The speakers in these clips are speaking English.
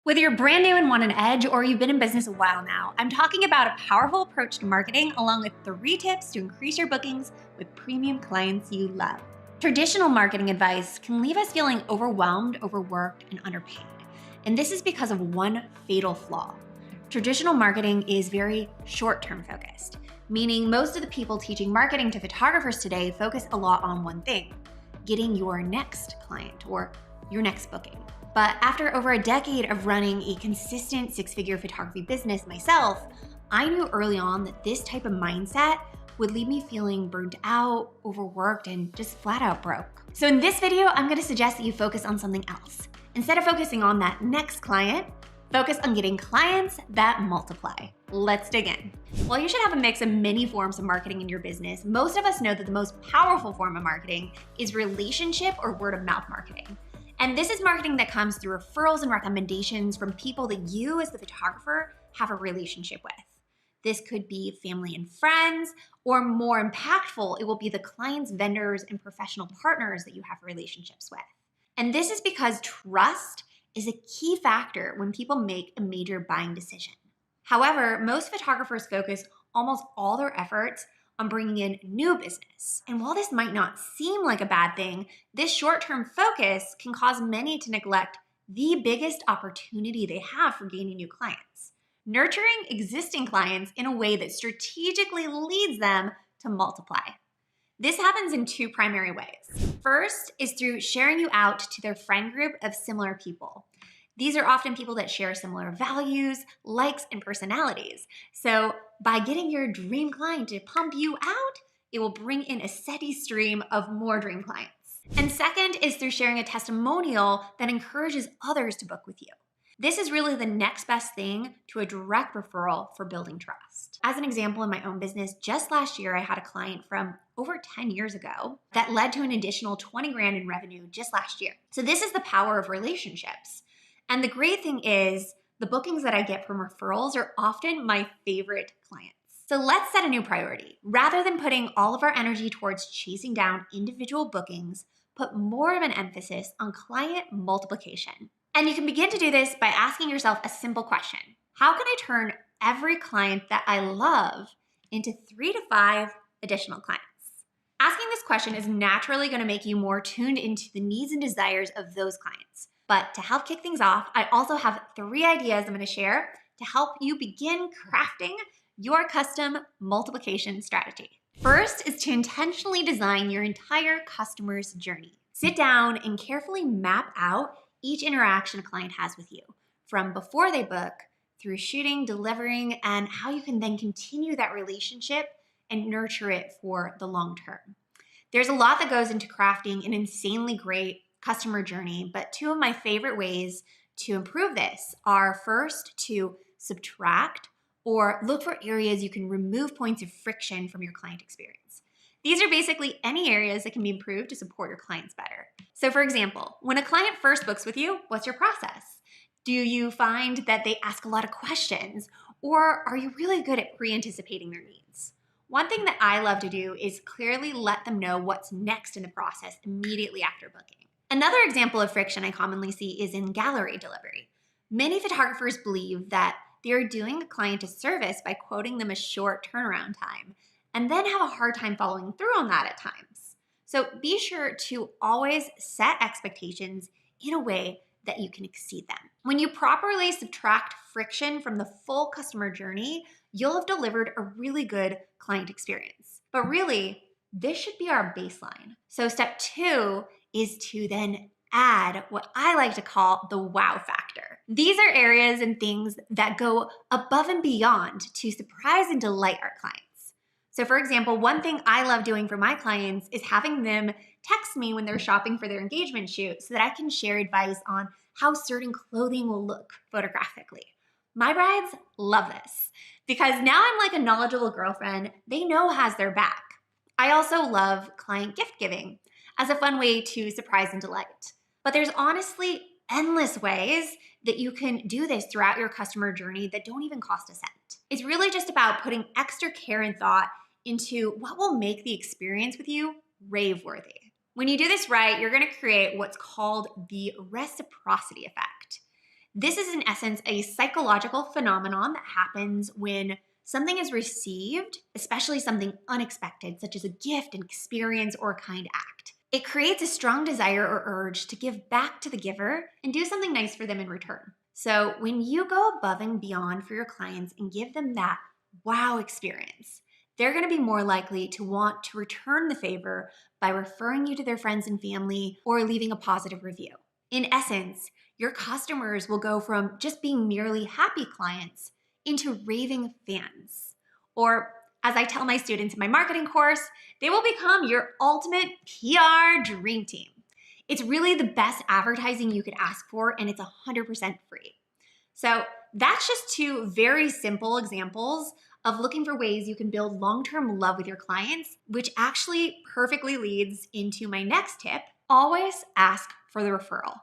Whether you're brand new and want an edge or you've been in business a while now, I'm talking about a powerful approach to marketing along with 3 tips to increase your bookings with premium clients you love. Traditional marketing advice can leave us feeling overwhelmed, overworked, and underpaid. And this is because of one fatal flaw. Traditional marketing is very short-term focused, meaning most of the people teaching marketing to photographers today focus a lot on one thing: getting your next client or your next booking. But after over a decade of running a consistent 6-figure photography business myself, I knew early on that this type of mindset would leave me feeling burnt out, overworked, and just flat out broke. So in this video, I'm gonna suggest that you focus on something else. Instead of focusing on that next client, focus on getting clients that multiply. Let's dig in. While you should have a mix of many forms of marketing in your business, most of us know that the most powerful form of marketing is relationship or word of mouth marketing. And this is marketing that comes through referrals and recommendations from people that you as the photographer have a relationship with. This could be family and friends, or more impactful, it will be the clients, vendors, and professional partners that you have relationships with. And this is because trust is a key factor when people make a major buying decision. However, most photographers focus almost all their efforts on bringing in new business. And while this might not seem like a bad thing, this short-term focus can cause many to neglect the biggest opportunity they have for gaining new clients: nurturing existing clients in a way that strategically leads them to multiply. This happens in 2 primary ways. First is through sharing you out to their friend group of similar people. These are often people that share similar values, likes, and personalities. So by getting your dream client to pump you out, it will bring in a steady stream of more dream clients. And second is through sharing a testimonial that encourages others to book with you. This is really the next best thing to a direct referral for building trust. As an example, in my own business, just last year, I had a client from over 10 years ago that led to an additional 20 grand in revenue just last year. So this is the power of relationships. And the great thing is the bookings that I get from referrals are often my favorite clients. So let's set a new priority. Rather than putting all of our energy towards chasing down individual bookings, put more of an emphasis on client multiplication. And you can begin to do this by asking yourself a simple question: how can I turn every client that I love into 3 to 5 additional clients? Asking this question is naturally going to make you more tuned into the needs and desires of those clients. But to help kick things off, I also have 3 ideas I'm going to share to help you begin crafting your custom multiplication strategy. First is to intentionally design your entire customer's journey. Sit down and carefully map out each interaction a client has with you, from before they book, through shooting, delivering, and how you can then continue that relationship and nurture it for the long term. There's a lot that goes into crafting an insanely great customer journey, but 2 of my favorite ways to improve this are first to subtract or look for areas you can remove points of friction from your client experience. These are basically any areas that can be improved to support your clients better. So for example, when a client first books with you, what's your process? Do you find that they ask a lot of questions, or are you really good at pre-anticipating their needs? One thing that I love to do is clearly let them know what's next in the process immediately after booking. Another example of friction I commonly see is in gallery delivery. Many photographers believe that they're doing a client a service by quoting them a short turnaround time, and then have a hard time following through on that at times. So be sure to always set expectations in a way that you can exceed them. When you properly subtract friction from the full customer journey, you'll have delivered a really good client experience. But really, this should be our baseline. So step 2 is to then add what I like to call the wow factor. These are areas and things that go above and beyond to surprise and delight our clients. So for example, one thing I love doing for my clients is having them text me when they're shopping for their engagement shoot so that I can share advice on how certain clothing will look photographically. My brides love this because now I'm like a knowledgeable girlfriend they know has their back. I also love client gift giving as a fun way to surprise and delight. But there's honestly endless ways that you can do this throughout your customer journey that don't even cost a cent. It's really just about putting extra care and thought into what will make the experience with you rave-worthy. When you do this right, you're going to create what's called the reciprocity effect. This is in essence a psychological phenomenon that happens when something is received, especially something unexpected, such as a gift, an experience, or a kind act. It creates a strong desire or urge to give back to the giver and do something nice for them in return. So when you go above and beyond for your clients and give them that wow experience, they're going to be more likely to want to return the favor by referring you to their friends and family or leaving a positive review. In essence, your customers will go from just being merely happy clients into raving fans. Or, as I tell my students in my marketing course, they will become your ultimate PR dream team. It's really the best advertising you could ask for, and it's 100% free. So that's just two very simple examples of looking for ways you can build long-term love with your clients, which actually perfectly leads into my next tip: always ask for the referral.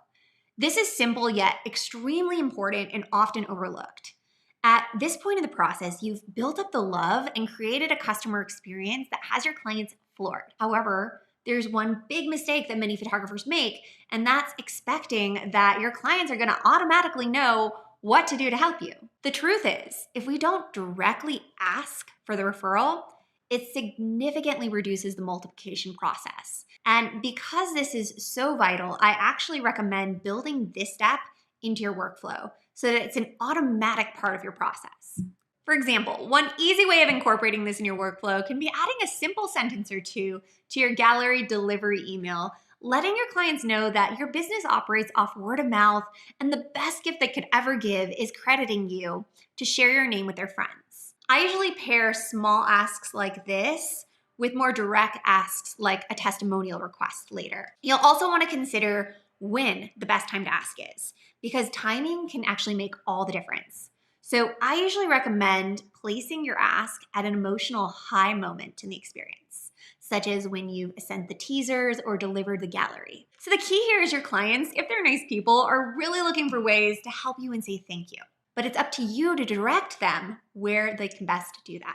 This is simple yet extremely important and often overlooked. At this point in the process, you've built up the love and created a customer experience that has your clients floored. However, there's one big mistake that many photographers make, and that's expecting that your clients are going to automatically know what to do to help you. The truth is, if we don't directly ask for the referral, it significantly reduces the multiplication process. And because this is so vital, I actually recommend building this step into your workflow so that it's an automatic part of your process. For example, one easy way of incorporating this in your workflow can be adding a simple sentence or two to your gallery delivery email, letting your clients know that your business operates off word of mouth and the best gift they could ever give is crediting you to share your name with their friends. I usually pair small asks like this with more direct asks like a testimonial request later. You'll also want to consider when the best time to ask is, because timing can actually make all the difference. So I usually recommend placing your ask at an emotional high moment in the experience, such as when you've sent the teasers or delivered the gallery. So the key here is your clients, if they're nice people, are really looking for ways to help you and say thank you. But it's up to you to direct them where they can best do that.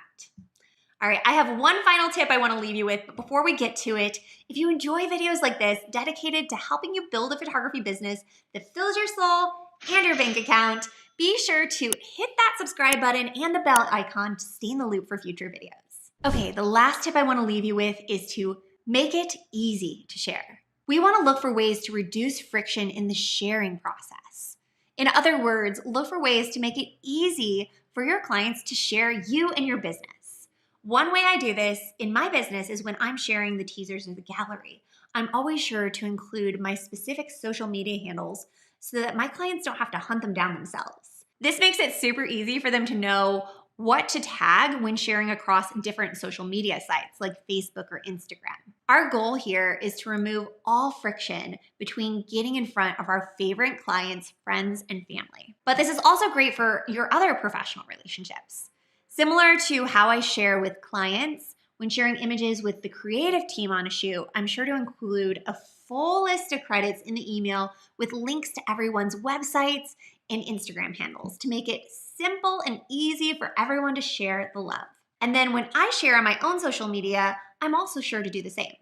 All right, I have one final tip I want to leave you with, but before we get to it, if you enjoy videos like this dedicated to helping you build a photography business that fills your soul and your bank account, be sure to hit that subscribe button and the bell icon to stay in the loop for future videos. Okay, the last tip I want to leave you with is to make it easy to share. We want to look for ways to reduce friction in the sharing process. In other words, look for ways to make it easy for your clients to share you and your business. One way I do this in my business is when I'm sharing the teasers of the gallery. I'm always sure to include my specific social media handles so that my clients don't have to hunt them down themselves. This makes it super easy for them to know what to tag when sharing across different social media sites like Facebook or Instagram. Our goal here is to remove all friction between getting in front of our favorite clients, friends, and family. But this is also great for your other professional relationships. Similar to how I share with clients, when sharing images with the creative team on a shoot, I'm sure to include a full list of credits in the email with links to everyone's websites and Instagram handles to make it simple and easy for everyone to share the love. And then when I share on my own social media, I'm also sure to do the same,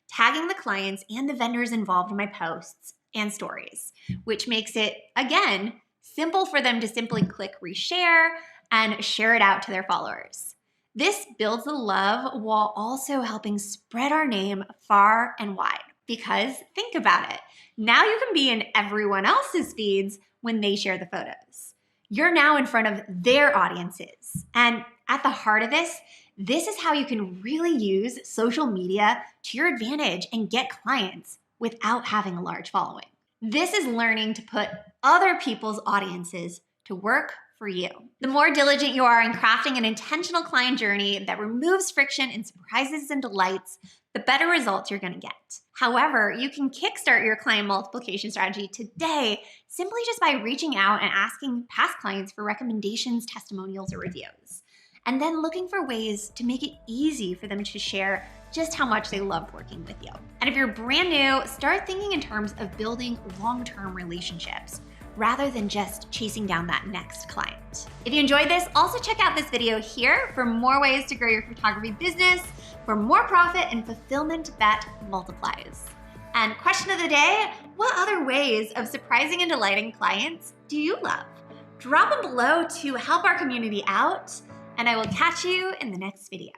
tagging the clients and the vendors involved in my posts and stories, which makes it, again, simple for them to simply click reshare and share it out to their followers. This builds the love while also helping spread our name far and wide. Because think about it, now you can be in everyone else's feeds when they share the photos. You're now in front of their audiences. And at the heart of this is how you can really use social media to your advantage and get clients without having a large following. This is learning to put other people's audiences to work for you. The more diligent you are in crafting an intentional client journey that removes friction and surprises and delights, the better results you're going to get. However, you can kickstart your client multiplication strategy today simply just by reaching out and asking past clients for recommendations, testimonials, or reviews, and then looking for ways to make it easy for them to share just how much they loved working with you. And if you're brand new, start thinking in terms of building long-term relationships rather than just chasing down that next client. If you enjoyed this, also check out this video here for more ways to grow your photography business for more profit and fulfillment that multiplies. And question of the day, What other ways of surprising and delighting clients do you love? Drop them below to help our community out, and I will catch you in the next video.